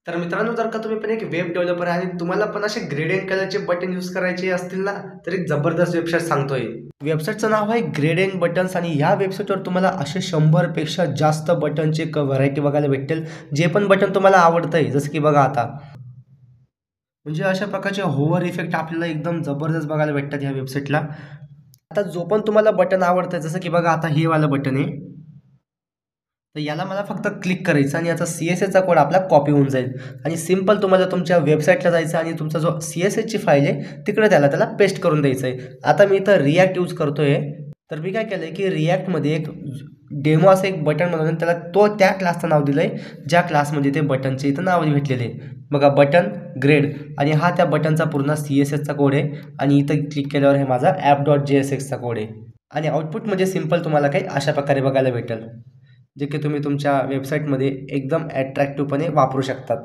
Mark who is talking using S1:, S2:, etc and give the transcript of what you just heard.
S1: तर मित्रांनो, जर का तुम्ही पण एक वेब डेव्हलपर आहे आणि तुम्हाला पण असे ग्रेडियंट कलरचे बटन यूज करायचे असतील ना, तर एक जबरदस्त वेबसाईट सांगतोय. वेबसाईटचं नाव आहे ग्रेडियंट बटन्स आणि या वेबसाईटवर तुम्हाला असे 100 पेक्षा जास्त बटनचे व्हरायटी बघायला भेटेल. जे पण बटन तुम्हाला आवडतंय, जसं की बघा आता म्हणजे अशा प्रकारचे होवर इफेक्ट आपल्याला एकदम जबरदस्त बघायला भेटतात ह्या वेबसाईटला. आता जो पण तुम्हाला बटन आवडतंय, जसं की बघा आता हे वालं बटन आहे. तर याला मला फक्त क्लिक करायचं आणि याचा CSSचा कोड आपला कॉपी होऊन जाईल आणि सिंपल तुम्हाला तुमच्या वेबसाईटला जायचं आणि तुमचा जो CSSची फाईल आहे तिकडे त्याला पेस्ट करून द्यायचं आहे. आता मी इथं रिॲक्ट यूज करतोय. तर मी काय केलंय की रिॲक्टमध्ये एक डेमो असं एक बटन बनवलं आणि त्याला त्या क्लासचं नाव दिलंय ज्या क्लासमध्ये ते बटनचे इथं नाव भेटलेले. बघा बटन ग्रेड आणि हा त्या बटनचा पूर्ण CSSचा कोड आहे आणि इथं क्लिक केल्यावर हे माझा app.jsxचा कोड आहे आणि आउटपुटमध्ये सिंपल तुम्हाला काही अशा प्रकारे बघायला भेटेल, जे की तुम्ही तुमच्या वेबसाईटमध्ये एकदम अट्रॅक्टिव्हपणे वापरू शकतात.